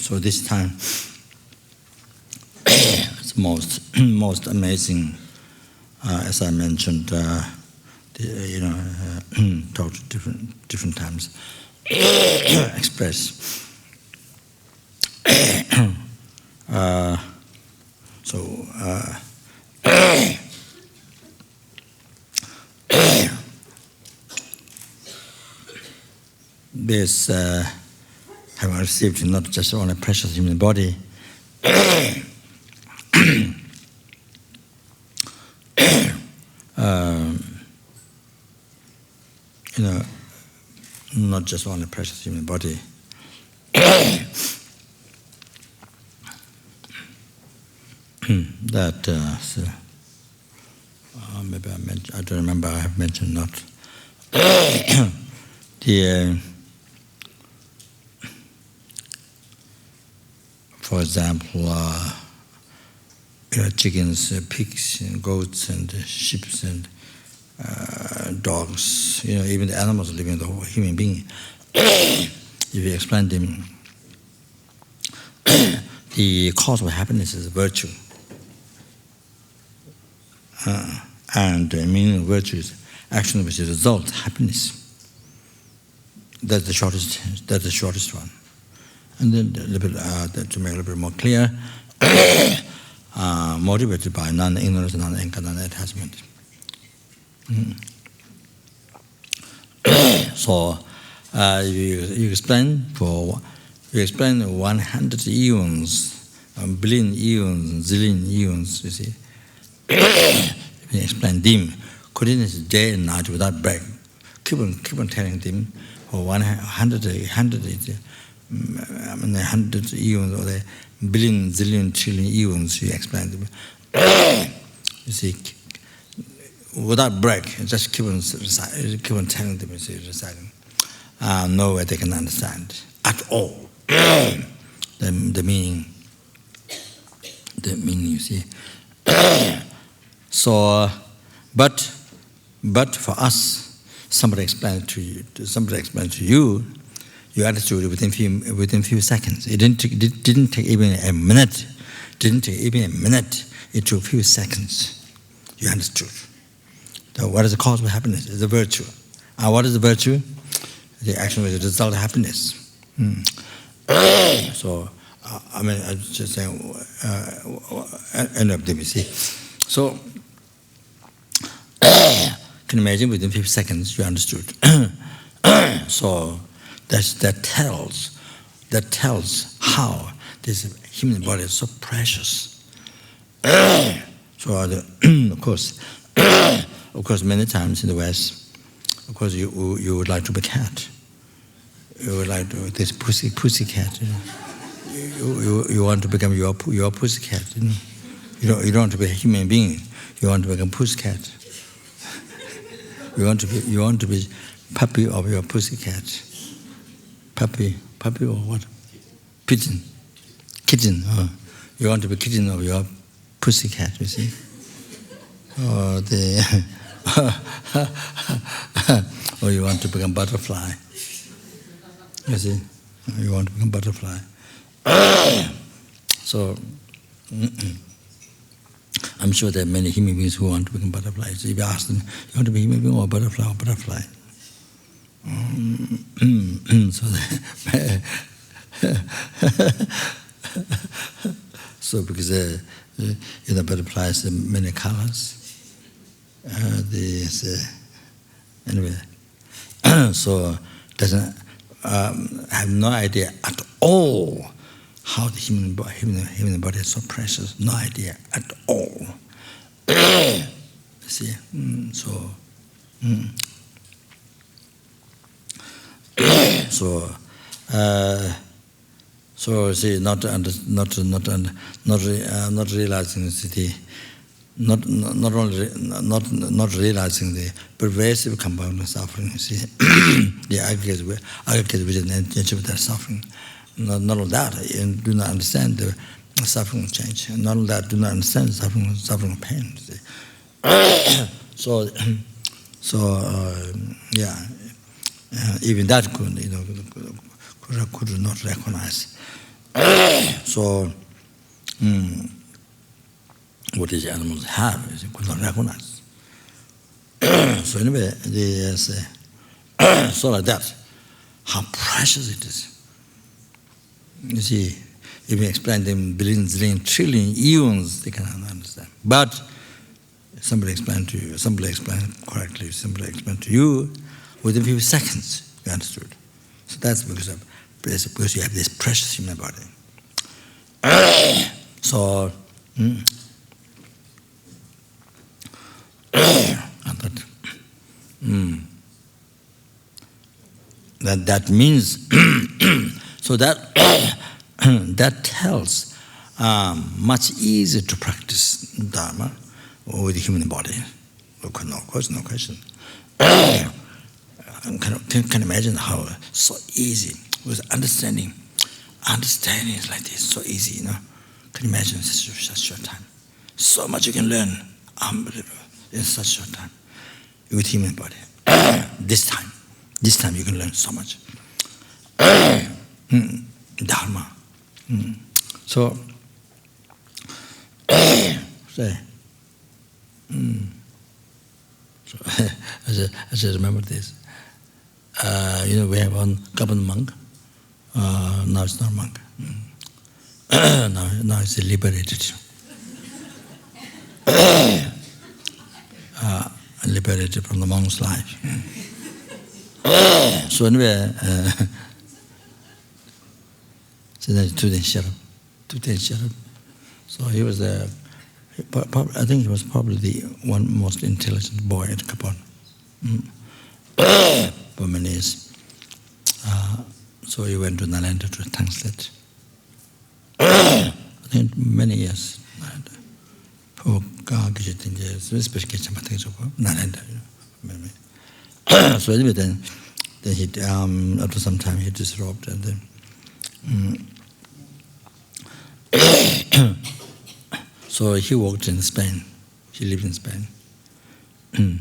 So this time, it's most amazing. As I mentioned, talked different times, express. This having received not just only precious human body, not just only precious human body, that maybe I mentioned, I don't remember, I have mentioned not. For example, chickens, pigs, and goats, and sheep, and dogs, even the animals living with the human being. If you explain them, the cause of happiness is virtue. And the meaning of virtue is action which results happiness. That's the shortest one. And then to make it a little bit more clear, motivated by non-ignorance, non-anger, non-attachment. So you explain 100 eons, billion eons, zillion eons, you see. You explain them continuously day and night without break. Keep on telling them for 100 eons or the billion, zillion, trillion eons. You explain them. You see, without break, just keep on telling them. You see, reciting. No way they can understand at all the meaning. The meaning, you see. So, but for us, somebody explained to you, you understood within few seconds. It didn't take even a minute. It took a few seconds. You understood. So what is the cause of happiness? It's a virtue. And what is the virtue? The action is the result of happiness. So, I'm just saying, end of the see. So, can you imagine within 50 seconds you understood? So that tells how this human body is so precious. So of course, many times in the West, of course you would like to be a cat. You would like to this pussy cat. You want to become your pussy cat. You don't want to be a human being. You want to become pussy cat. You want to be puppy of your pussy cat. Puppy or what? Pigeon. Kitten. You want to be kitten of your pussy cat, you see? Or you want to become butterfly. You see? You want to become butterfly. So, I'm sure there are many human beings who want to become butterflies. So if you ask them, you want to be a human being or butterfly or butterfly? So because butterflies have many colors. Anyway, so doesn't have no idea at all how the human body is so precious. No idea at all. See, so see, not realizing not realizing the pervasive compound of suffering. See, the aggregate within the nature of that suffering. Not only that, you do not understand the suffering of change. Not only that, do not understand the suffering of pain. See. Even that could not recognize So, what these animals have is you could not recognize. So anyway, they say, so like that, how precious it is. You see, if you explain them billions, zillion, trillion, eons, they cannot understand. But somebody explained to you, somebody explained correctly, somebody explained to you, within a few seconds, you understood. So that's because you have this precious human body. So, that means, so that that tells much easier to practice Dharma with the human body. No question. Can imagine how so easy with understanding. Understanding is like this, so easy, you know. Can you imagine such a short time? So much you can learn, unbelievable, in such short time with human body. This time you can learn so much. Dharma. So, say. So I just remember this. You know, we have one Kaban monk. Now it's not a monk. Now it's liberated. Liberated from the monk's life. So anyway, so then so he was I think he was probably the one most intelligent boy at Kapon for many years. So he went to Nalanda to translate. I think many years. So anyway, then he, after some time he disrobed and then so he worked in Spain. He lived in Spain.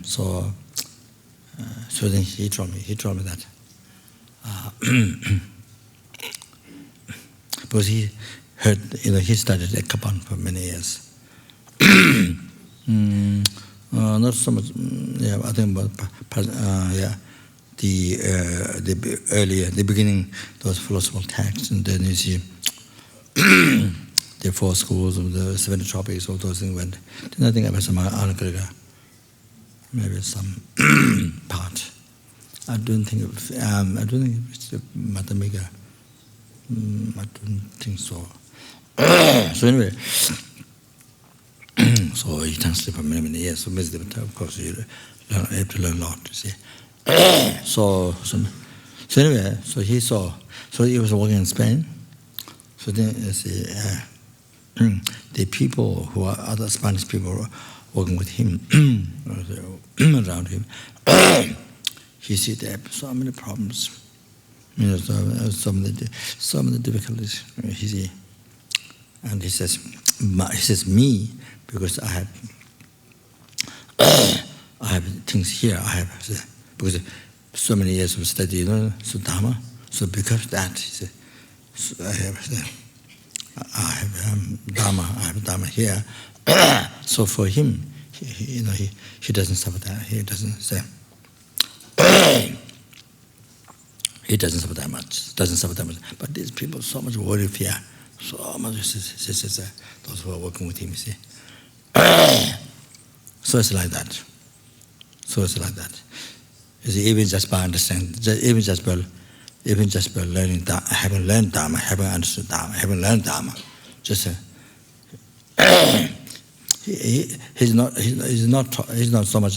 So then he told me that because he heard, he studied at Kapan for many years. Not so much. Yeah, I think about the beginning, those philosophical texts, and then you see the 4 schools of the 70 tropics, all those things went. Then I think about some Anagriga, maybe some part. I don't think it's Matamika. I don't think so. So anyway, so he translated for many years. So basically, of course, you have to learn a lot. You see. So anyway, so he was working in Spain. So then you see, the people who are other Spanish people working with him around him. He see they have so many problems, so many difficulties. He see, and he says me, because I have things here. Because so many years of study, so Dharma. So because of that, he said, so I have Dharma. I have Dharma here. So for him, he doesn't suffer that. He doesn't say. He doesn't suffer that much. But these people so much worry, fear, so much. Those who are working with him, you see. So it's like that. You see, even just by understanding, even just by learning, having learned Dharma, having understood Dharma, having learned Dharma, just he's not so much.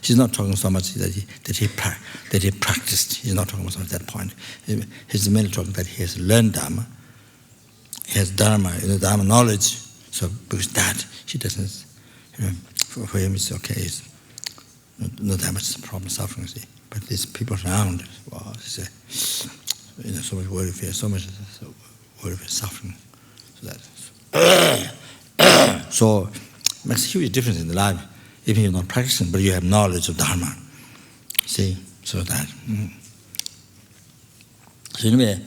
He's not talking so much that he practiced. He's not talking about that point. He's mainly talking that he has learned Dharma. He has Dharma, Dharma knowledge. So because that he doesn't. For him it's okay. It's not that much problem, suffering. See, but these people around, wow, so much worry, fear, so much worry, fear, suffering. So it makes a huge difference in the life, even if you're not practicing, but you have knowledge of Dharma. See, so that. So anyway,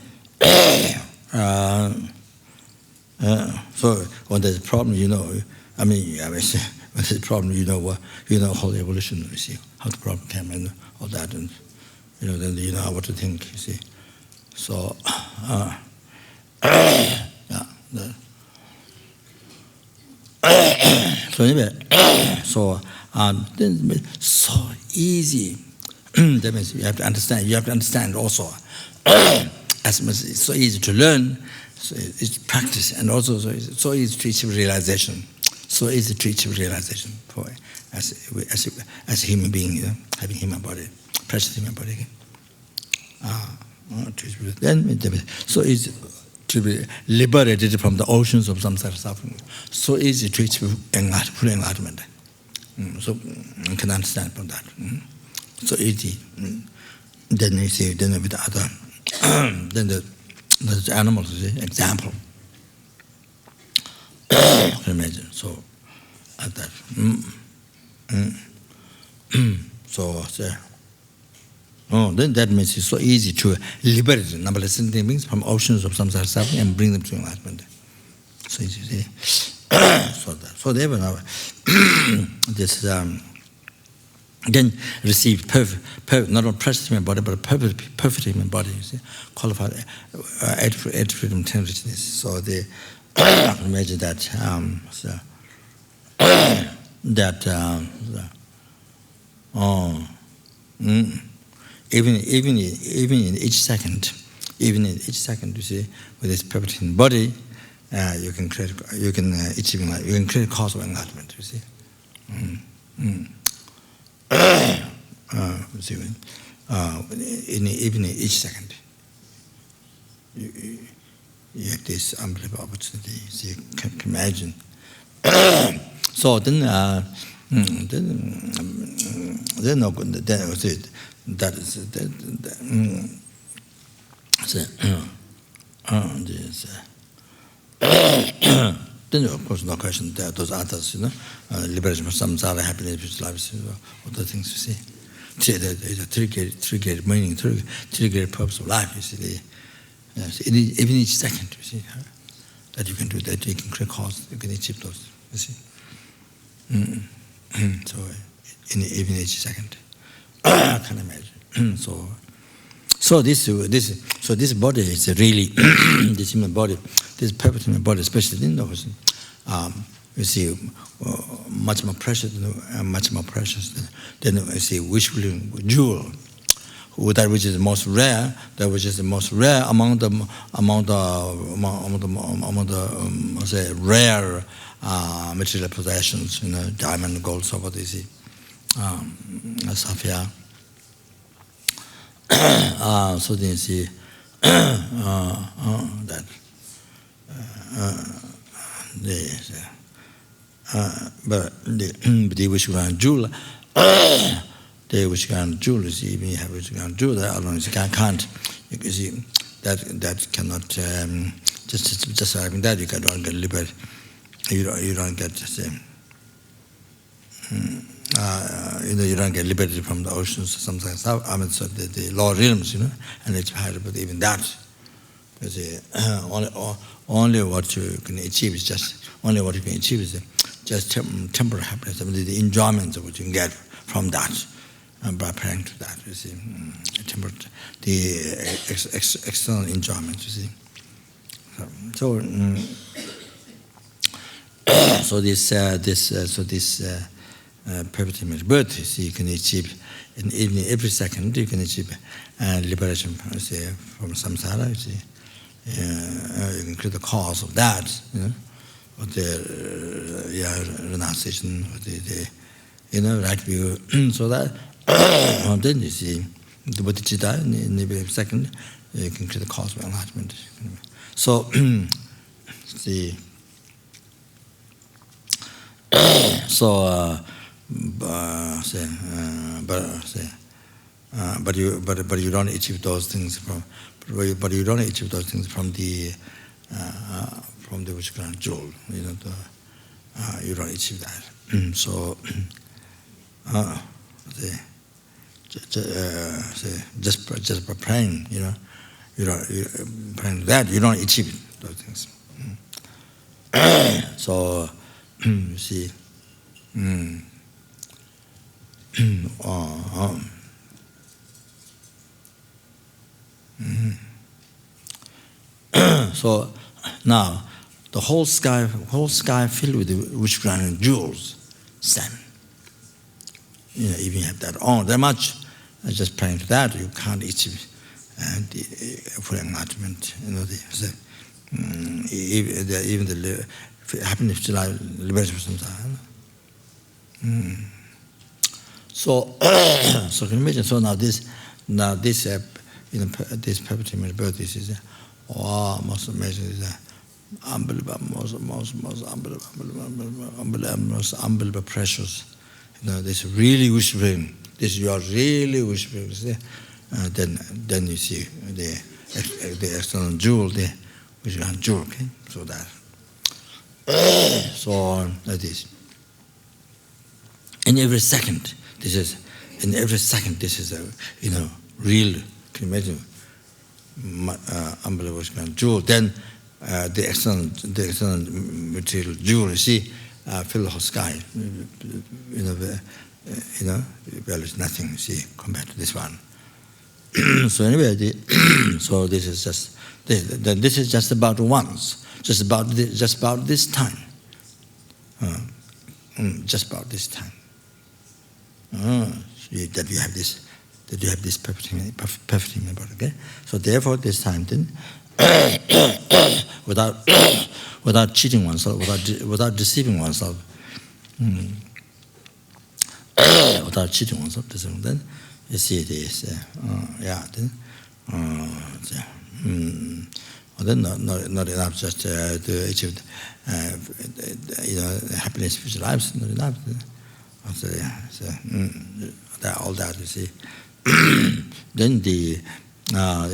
So when there's a problem, you know. I mean, when there's a problem, you know whole evolution. You see how the problem came and all that, and then you know what to think. You see, so yeah. So anyway, so then so easy. That means you have to understand. You have to understand also. As much it's so easy to learn, so it's practice, and also so easy to achieve realization. So easy to achieve realization for as a human being, having human body, precious human body. Then so easy to be liberated from the oceans of samsara suffering. So easy to achieve full enlightenment. So you can understand from that. So easy. Then you see, then with the other, then the animals, you see, example. You can imagine. So at that. So then that means it's so easy to liberate numberless sentient beings from oceans of samsara suffering and bring them to enlightenment. So easy, see. So they will now this then receive perfect, not only precious human body, but perfect human body. You see, qualified eight freedom, 10 richness. So they imagine that even in each second, you see, with this perfect human body, you can create cause of enlightenment. You see. Even in each second, you have this unbelievable opportunity. So you can imagine. So then no good. Then that is then of course no question. There are those others, liberation from samsara, happiness, life, other things. You see. There's a three-gate meaning, three-gate purpose of life. You see, even each second, you see, that you can do that, you can create cause, you can achieve those. You see, so even each second, I can imagine. So this body is really this human body, this perfect human body, especially in those. You see, much more precious than you see, wishful jewel, that which is the most rare, among the say rare material possessions, diamond, gold, silver, you see, sapphire. So then you see that but the wish-granted jewel, the wish-granted jewel, you see, even you have wish-granted jewel, that alone you can't. You see, that cannot just having that you don't get liberated. You don't get the same. You don't get liberated from the oceans. Sometimes, I mean, so the lower realms, and it's higher. But even that, you see, only what you can achieve is just temporary happiness. I mean, the enjoyment of what you can get from that, by praying to that, you see, the external enjoyment, you see. So this perfect image birth, you see, you can achieve in every second. You can achieve liberation, you see, from samsara. You see, you can create the cause of that. Or the renunciation, or the right view. So that then you see the bodhicitta in every second. You can create the cause of enlightenment. So see. But you don't achieve those things from the wish-granted jewel. You don't achieve that. So just by praying, praying that you don't achieve those things. So, you see, so now the whole sky filled with rich grand jewels, same. You know, even have that that much, just praying to that, you can't achieve full enlightenment. You know, even the happiness to liberation from samsara. So, so can you imagine? So now this, you know, this perpetual birth, this is most amazing. Unbelievable, most unbelievable, precious. You know, this really whispering. This you are really whispering. Then you see the external jewel there, which is a jewel. Okay, so that. So like this. In every second, this is a, you know, real. Can you imagine? Unbelievable jewel. Then the external material jewel, you see, fill the whole sky. You know, well, it's nothing. You see, compared to this one. So anyway, so this is just this is just about once, just about this time, just about this time. That you have this perfect about, okay? So therefore, this time then, without cheating oneself, without deceiving oneself, without cheating oneself, then you see this, then not enough just to achieve, you know, happiness, future lives, not enough. So all that, you see. Then the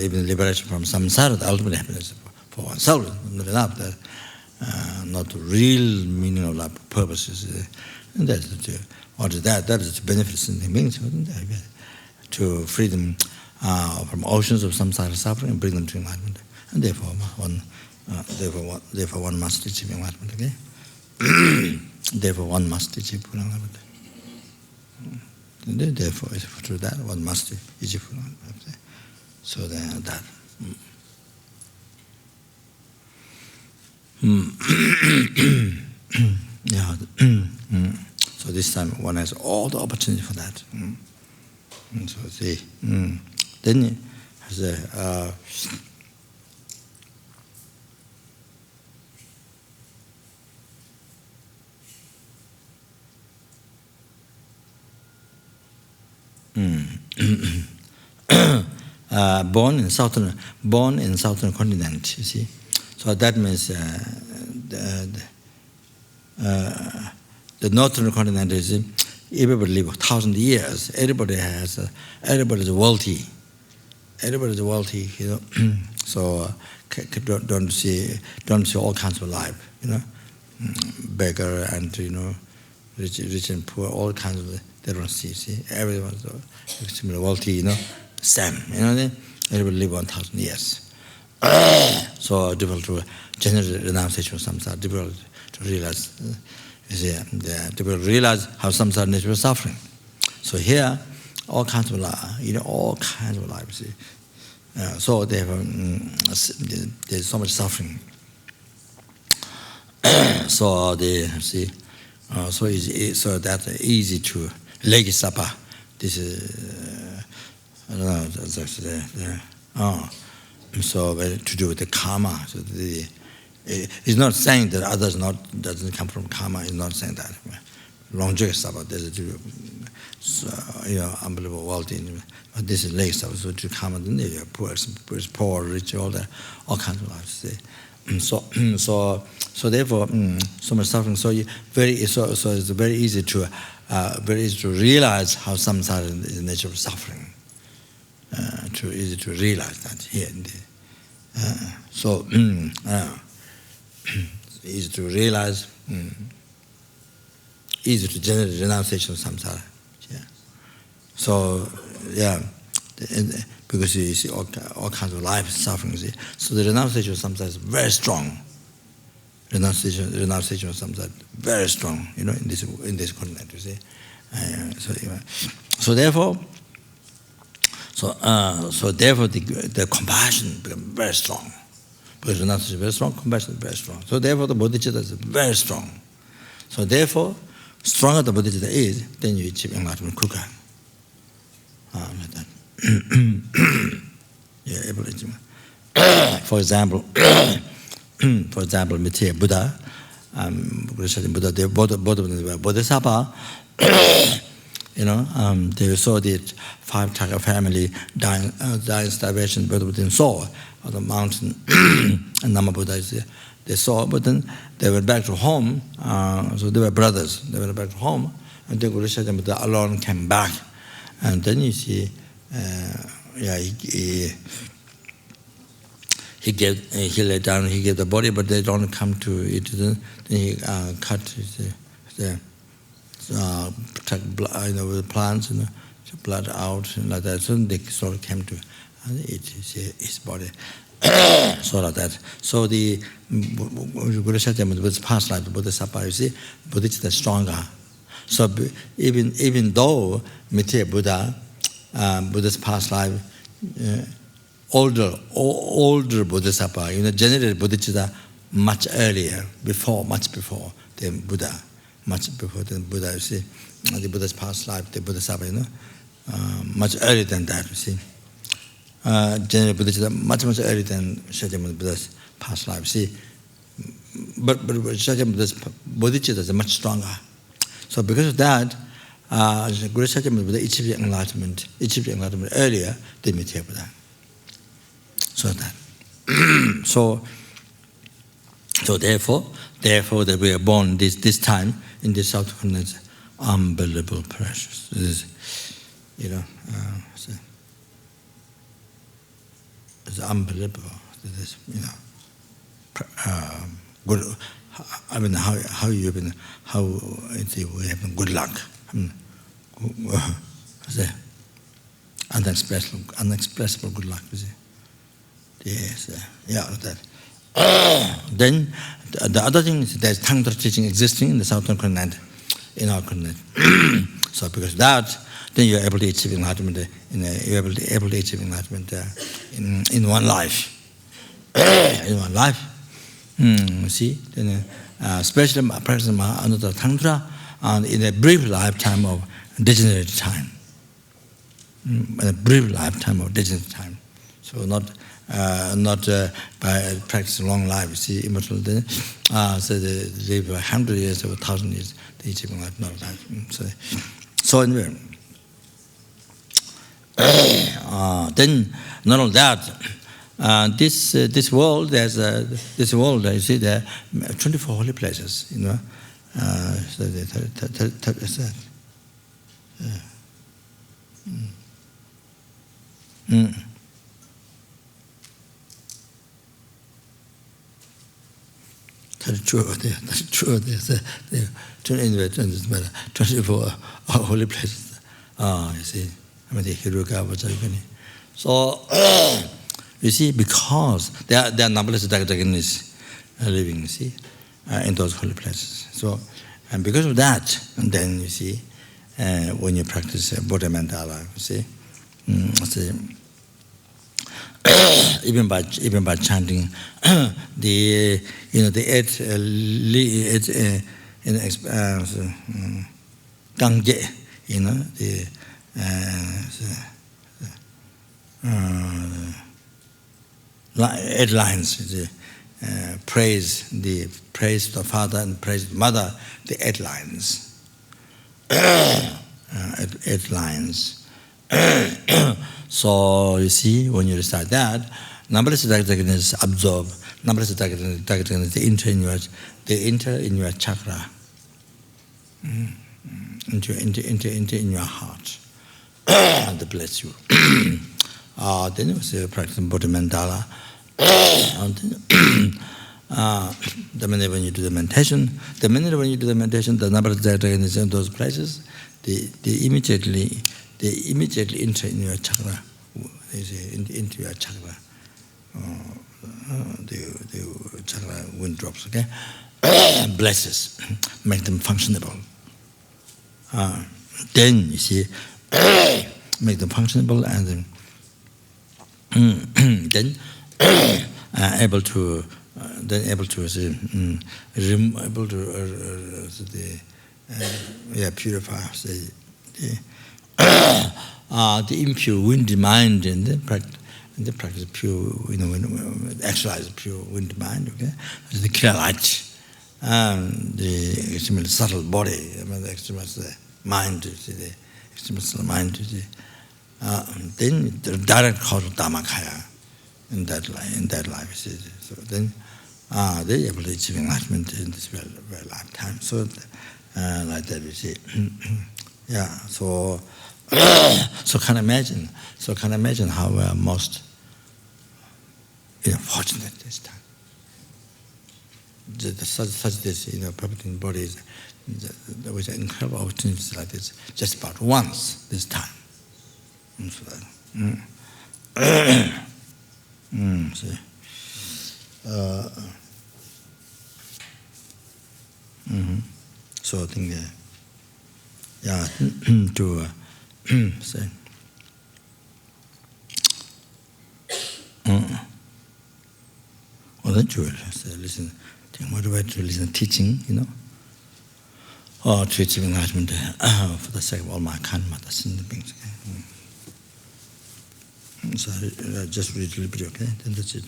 even liberation from samsara, the ultimate happiness for oneself, not enough. Not the real meaning of life, purposes. And that is the benefits in the beings, to free them from oceans of samsara suffering and bring them to enlightenment. And therefore one must achieve enlightenment. Okay. Therefore one must achieve enlightenment. Therefore, through that, one must achieve enlightenment. So that. Yeah. So this time one has all the opportunity for that. So see, then has a. Born in southern continent, you see. So that means the northern continent is everybody live 1,000 years. Everybody is wealthy. Everybody is wealthy, you know. So don't see all kinds of life, you know. Beggar and, you know, rich and poor, all kinds of, they don't see. Everyone's extremely wealthy, you know. Same, you know. Everybody live 1,000 years. So difficult to generate renunciation of samsara, difficult to realize, difficult to realize how samsara nature is suffering. So here, all kinds of life, you know, all kinds of life. See. So there's so much suffering. So they see, so that's easy to legisapa. This is I don't know. So to do with the karma. So it's not saying that others doesn't come from karma. It's not saying that. Longevity, there's you know, unbelievable wealthy. But this is legisapa. So to karma, then they are poor, rich, all kinds of lives. So therefore, so much suffering. So it's very easy to realize how samsara is the nature of suffering. Too easy to realize that here. So easy to realize, easy to generate renunciation of samsara. Yeah. So yeah, because you see all kinds of life suffering. See? So the renunciation of samsara is very strong. renunciation of samsara very strong, in this continent, you see. So therefore, the compassion becomes very strong. Because renunciation is very strong, compassion is very strong. So therefore, the bodhicitta is very strong. So therefore, stronger the bodhicitta is, then you achieve enlightenment quicker. Like that. Yeah, able to achieve. For example, Mithya Buddha, Buddha, they both of them were Bodhisattva. They saw the 5 Thaka family dying starvation, but within saw on the mountain, and Lama Buddha they saw, but then they went back to home. So they were brothers. They went back to home, and then Guru Satyam Buddha alone came back, and then you see, he laid down, he gave the body, but they don't come to it. Then he cut with plants, blood out, and like that. So they sort of came to eat his body. So like that. So the Guru Satyam was past life, the Bodhisattva, you see, bodhicitta is stronger. So even though Mithya Buddha, Buddha's past life, older Bodhisattva, generated bodhicitta much earlier, much before the Buddha, you see. The Buddha's past life, the Bodhisattva, much earlier than that, you see. Generated bodhicitta much earlier than Satyam Buddha's past life, see. But Satyam Buddha's bodhicitta is much stronger. So because of that, Guru Satyam Buddha achieved enlightenment earlier than Mithya Buddha. So that. So therefore that we are born this time in this South continent, unbelievable precious. This is, it's unbelievable. This, good. I mean, how we have good luck. Unexpressible good luck. Yes, that. Then the other thing is there's Tantra teaching existing in the Southern continent, in our continent. So because of that, then you're able to achieve enlightenment. You're able to achieve enlightenment in one life. In one life. See, then especially practicing another Tantra, and in a brief lifetime of degenerate time. In a brief lifetime of degenerate time. So not by practicing long life. You see, immortal. So they live 100 years or 1,000 years. They achieve enlightenment, not life. So anyway, then not only that. This world, you see, there are 24 holy places, So That's true. There 24 holy places. You see, I mean, the Hiruka, so. You see, because there are numberless Jaganis living, you see, in those holy places. So, and because of that, and then you see, when you practice Bodhi Mandala, you see, even by chanting the 8 Gangye, the 8 lines, praise the father and praise the mother, the 8 lines. 8 lines. So you see, when you recite that, numberless Jaganis absorb, numberless Jaganis they enter in your chakra, into in your heart, and they bless you. Then you say practicing Bodhi Mandala. The minute when you do the meditation, the number of Jaganis in those places, they immediately enter in your chakra. They say into your chakra. The chakra wind drops, okay? Blesses, make them functionable. Then, you see, make them functionable, and then able to purify the impure windy mind in the practice pure, actualize pure windy mind, okay? The clear light, the extremely subtle body, the extremely mind, the extremely mind, then the direct cause of Dhammakaya in that life. So then they're able to achieve enlightenment in this very lifetime. So like that we see. Yeah. So can imagine how we are most fortunate this time. Such this permitting bodies with incredible opportunities like this just about once this time. See. So I think to say well, that's good. Listen, motivate to listen teaching, or to achieve enlightenment for the sake of all my karma, the sin beings. So just read a little bit, okay? Then that's it.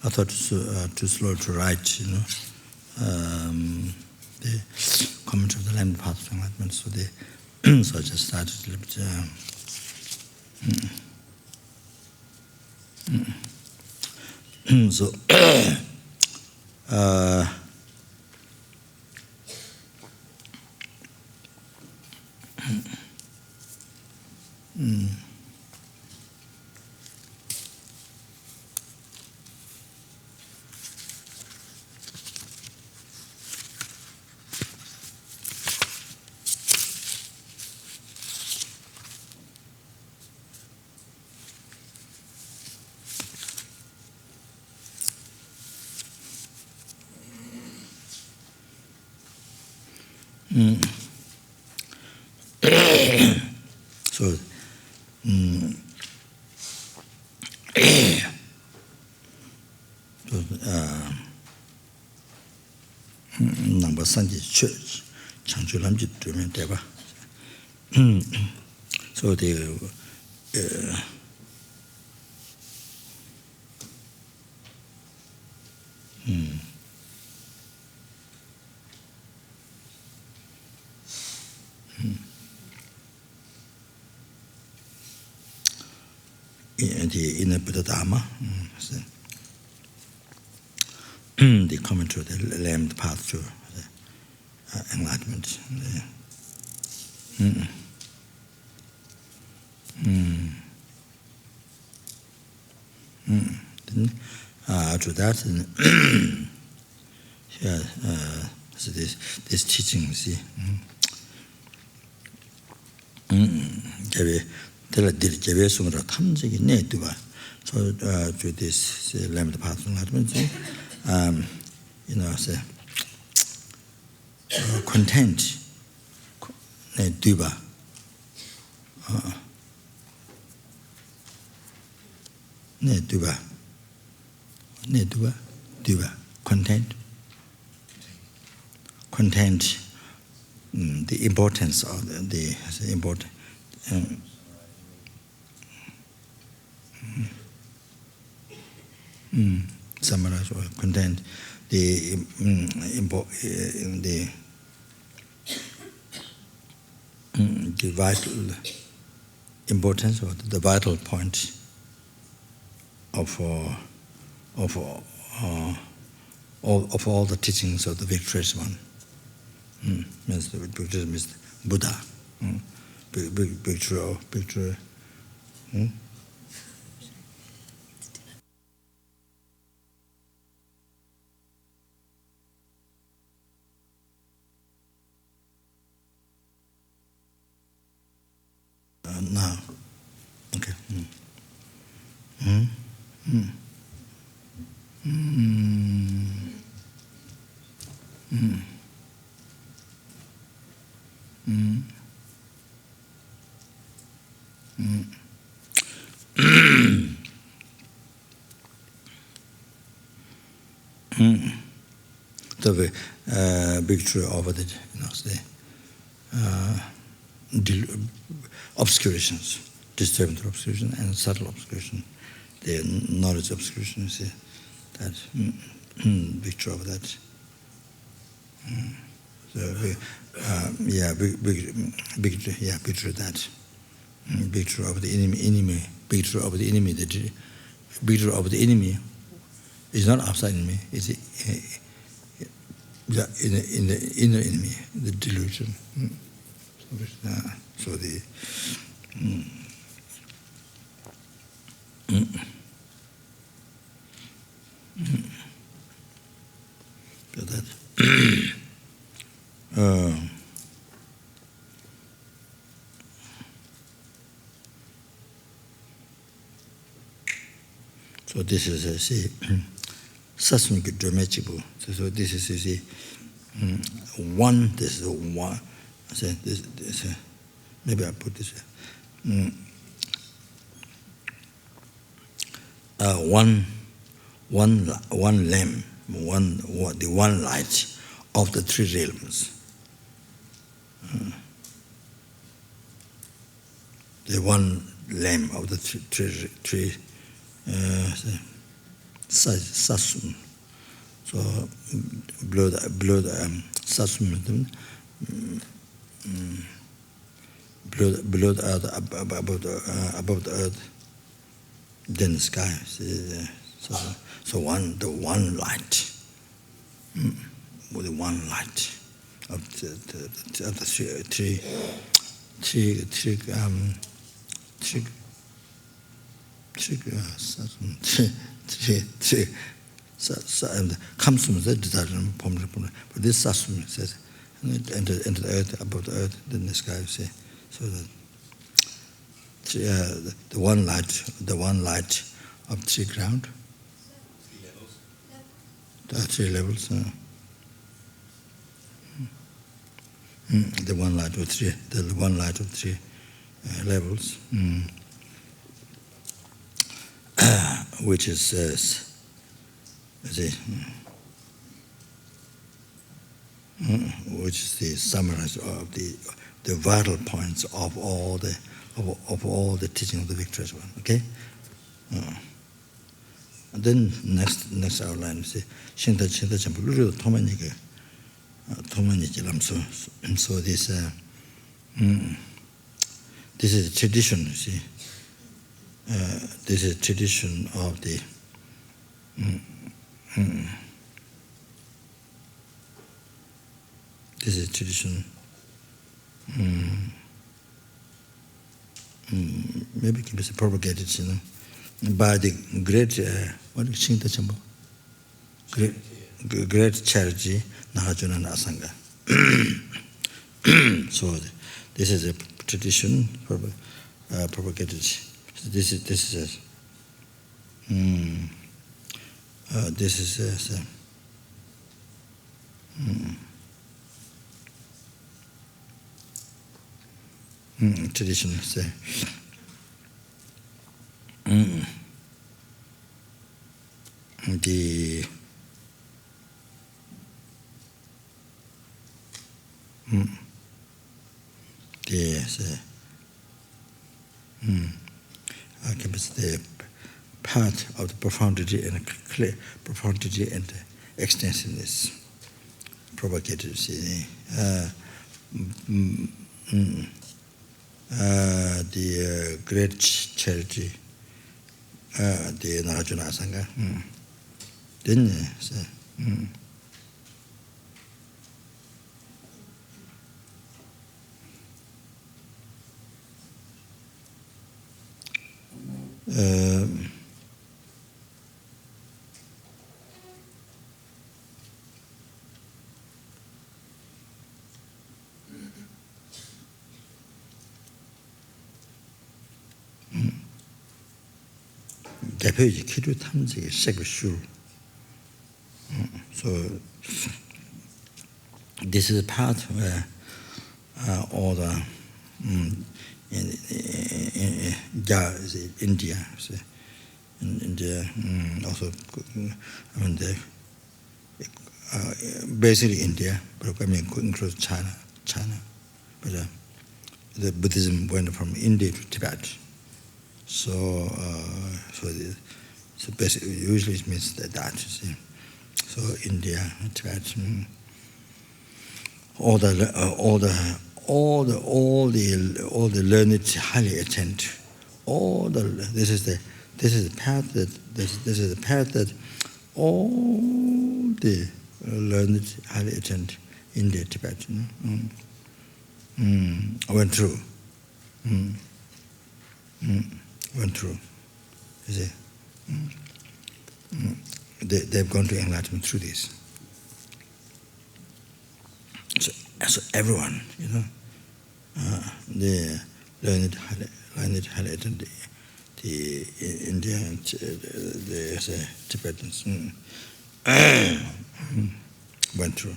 I thought it's too slow to write, the comment of the Lama path of enlightenment. So so I just started a little bit. So number Sanji Church, Changchu Lamji Drumen Deba. So they in the Buddha Dharma, they come to the Lama path to enlightenment. To that, so this teaching, see, so to this Lama path of enlightenment, say content, duba. Duba, content, the importance of the important. Summarize or content the vital importance or the vital point of of all the teachings of the victorious one. Means the victorious means Buddha. Victory. Now, okay. The victory over the, obscurations, disturbance obscuration and subtle obscuration, the knowledge obscuration. See that victory over that. Victory that. Victory over the enemy. Victory over the enemy. The victory over the enemy is not outside enemy. It's in the inner enemy, the delusion. So the so that so this is see sasmik dramachibu. So this is see one. This is one. I say this. Maybe I put this. One lamp, the one light of the three realms. The one lamp of the three sasum. So blood sasum. Blood earth above the earth, then the sky. So the one light, with the one light of the three comes from the desire. But this sasum says, enter the earth, above the earth, then the sky. See, so that the one light of three ground, three levels. The one light of three levels, which is which is the summarize of the vital points of all the teaching of the victorious one. Okay. And then next outline is Shinta Champulu Tomaniga Tomanikilam. So this is a tradition. You see, this is a tradition of the. This is a tradition. Maybe it can be propagated, by the great what is Shinta Chambo? Great charity Nagarjuna and Asanga. So this is a tradition propagated. This is tradition. Say. The the part of the profundity and clear profundity and extensiveness propagated. See, the great charity, the Nagarjuna Sangha. Then 개표지 키로 탐지 세부슈. So this is the part where all the in India, so in India also, I mean basically India, but I mean include China, but the Buddhism went from India to Tibet. So basically usually it means that you see. So India, Tibet, all the learned highly attend. This is the path that all the learned highly attend India, Tibet. Went through. Went through. You see. They've gone to enlightenment through this. So everyone, the learned highly attend the India and the Tibetans went through.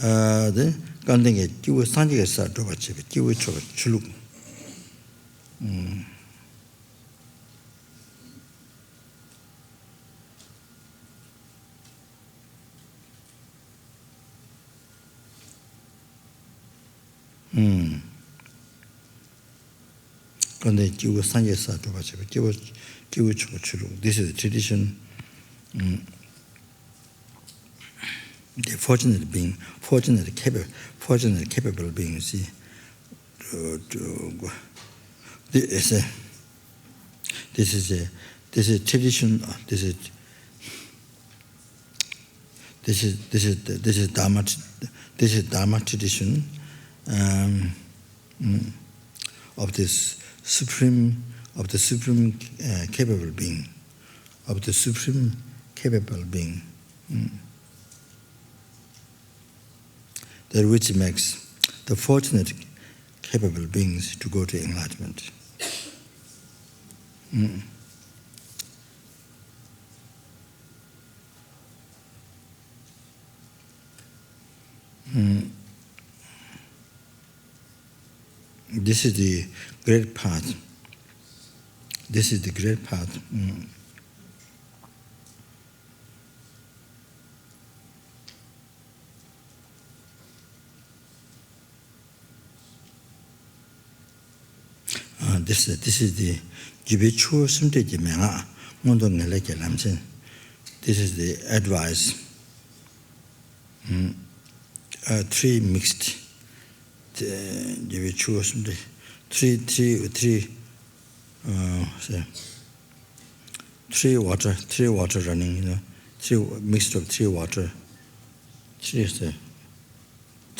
Then 간등에 끼고 산지가 싸도 같이 끼고 쳐 줄룩. 근데 끼고 산지가 싸도 같이 끼고 쳐 줄룩. This is the tradition. The fortunate capable beings. See, this is tradition. This is Dharma. This is Dharma tradition of this supreme capable being, that which makes the fortunate capable beings to go to enlightenment. This is the great path. This is the great path. This is the Jibichu Sumteji Menga Mundong Leke Lamsen. This is the advice. Three mixed Jibichu Sumte. Three water running, three mixed of three water. Three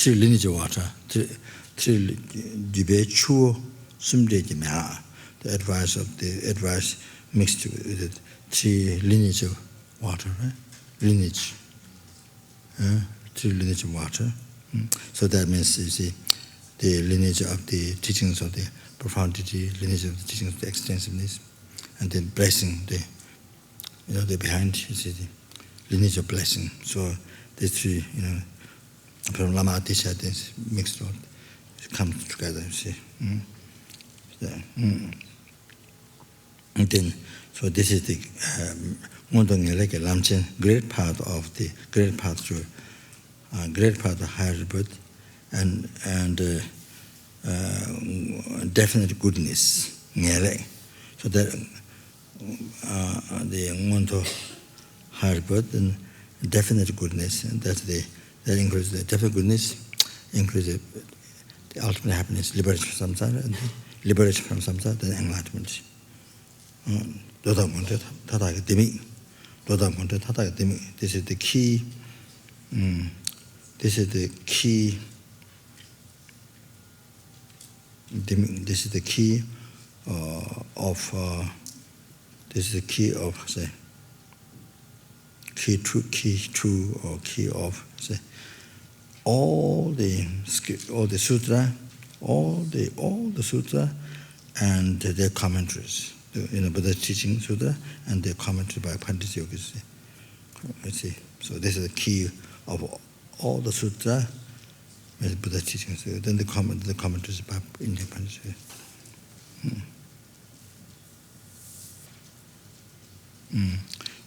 lineage of water. Three Jibichu the advice mixed with three lineage of water, right? Lineage. Three lineage of water. So that means, you see, the lineage of the teachings of the profundity, lineage of the teachings of the extensiveness, and then blessing, the behind, you see, the lineage of blessing. So these three, from Lama Tisha, this mixed all come together, you see. And then, so this is the great part of higher birth and definite goodness. So that the Monto higher birth and definite goodness, and that includes the definite goodness, includes the ultimate happiness, liberation from samsara, and liberation from samsara, then enlightenment. This is the key. This is the key. This is the key of. This is the key of, say, key true, or key of, say, all the sutra, all the sutra, and their commentaries. Buddha's teaching sutra and their commentary by Pandit yogis. Let's see. So this is the key of all the sutra, Buddha's teaching. So then the commentaries by Indian Pandit yogis.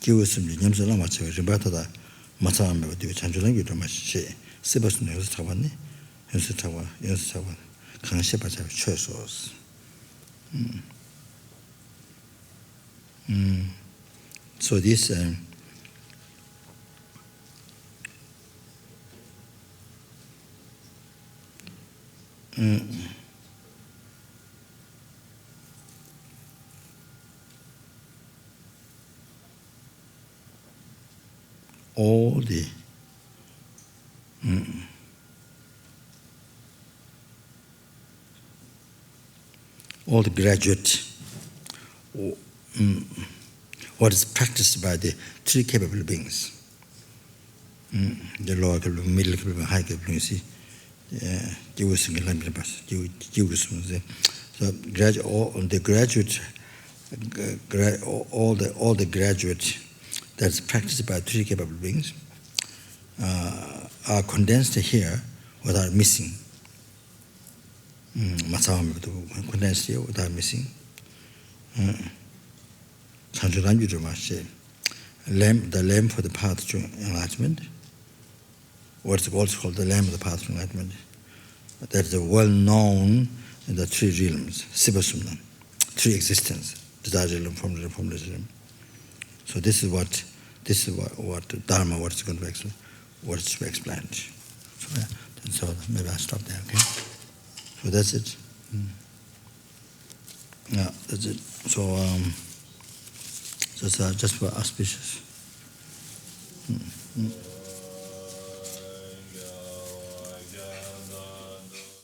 기우스님 냠서 라마 쳐 리바타다 마차함에 어디 찬주랑 유도 마시 세버스는 여기서 잡았네. 연습 잡아 강시 받아 쳐서스. So this all the graduate, what is practiced by the three capable beings, the lower capable, middle capable, high capable beings. So all the graduate that's practiced by three capable beings are condensed here without missing. Condensed here without missing. The lamp for the path to enlightenment. What's also called the lamp of the path to enlightenment. That is well known in the three realms, Sivasumna, three existence, desire realm, formless realm. So this is what Dharma, what is going to explain, what is to be explained. So maybe I'll stop there, okay? So that's it. Yeah, that's it. So just for auspicious.